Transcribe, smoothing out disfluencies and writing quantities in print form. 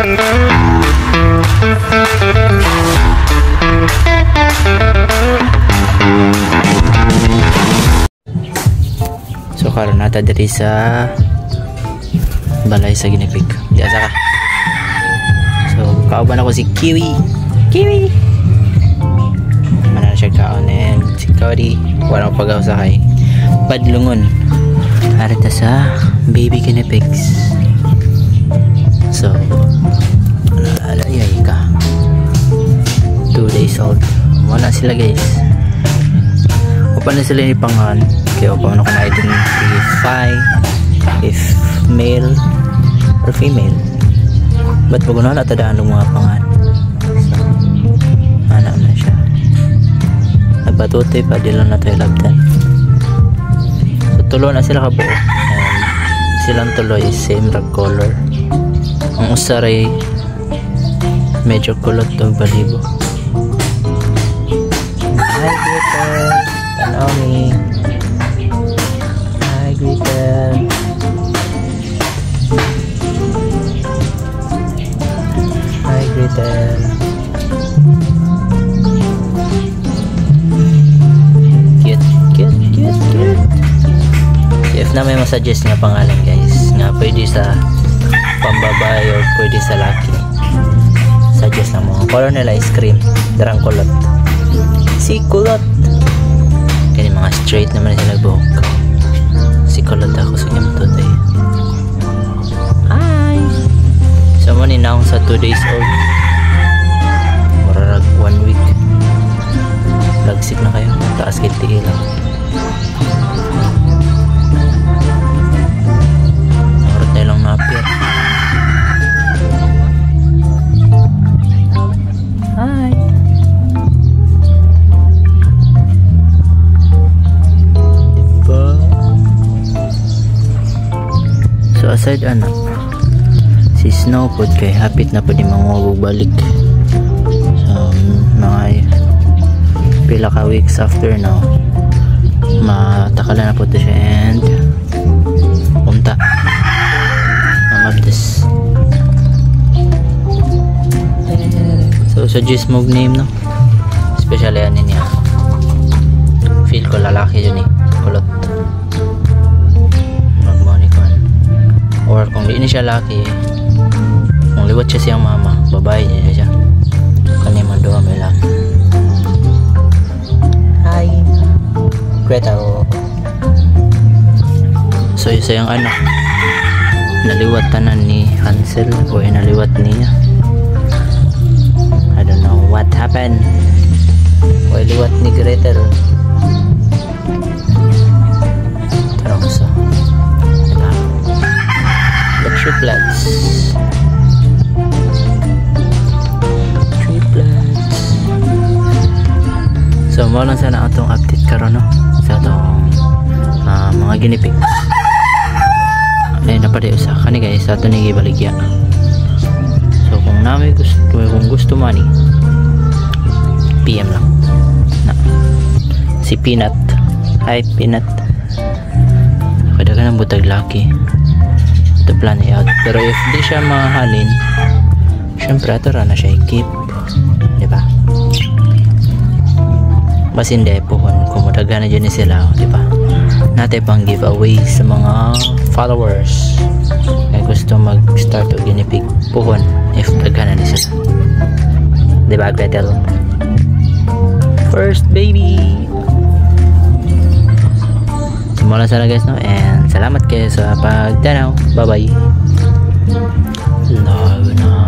So karon nata diri sa balay sa ginipig. Di asa ka. So kauban ako si Kiwi. Kiwi. Mana siya kaon and si Cody wala pa pagaw sa kay Badlungon. Arita sa baby ginipigs. So alayay ka. 2 days old. Wala sila guys. Upan na sila ni pangan. Kaya upan na ko na if male or female. Ba't pag unahan natadaan ng mga pangan? So, anak na siya. Nagpatutoy pa, di lang na tayo labdan. So, tulo na sila kabuo. And silang tuloy, same rag color. Ang usaray, medyo kulot to balibo. Hi, Gretel. Tanaw me. Hi, Gretel. Hi, Gretel. Cute, cute, cute, cute. If na may masuggest nga pangalan guys, nga pwede sa pambabae or pwede sa laki, suggest na mo. Color nila ice cream, darang kulot. Si kulot. Kaya mga straight naman sila buhok. Si kulot ako sa kanyang today. Hi! So mo ninawang sa 2 days old. Mararag 1 week. Lagsik na kayo. Taas kiti lang. Marot na ilang napir. Hi! So aside anak, si Snow pod kay hapit na po di mangugog balik. So mga pila ka weeks after now, matakala na po to siya and punta mamabdes. So suggest move name no, especially ano niya, feel ko lalaki yun eh, kulot. Or kung di siya laki, kung liwat siya siyang mama, babae niya siya. Kanya man doon may laki. Hi! Gretel! So isa yung anak, naliwat tanan ni Hansel o naliwat niya. I don't know what happened. O liwat ni Gretel. Tarang sa triplets. So mo lang sana atong update karon no sa atong mga ginipig. Ay napadayo sa kani guys sa ato ni gibaligya. So kung nami gusto man ni PM lang na si Peanut. Hi Peanut. Kada ka nang butag laki to plan it out. Pero if di siya mahalin, syempre ato na siya i-keep, di ba? Bas hindi pohon kung madaga na dyan sila, di ba? Natin pang giveaway sa mga followers kaya gusto mag-start o ginipig pohon if daga na sila, di ba Gretel? First baby. Mula sana guys no, and salamat kayo sa pagtanaw. Bye bye. Love na.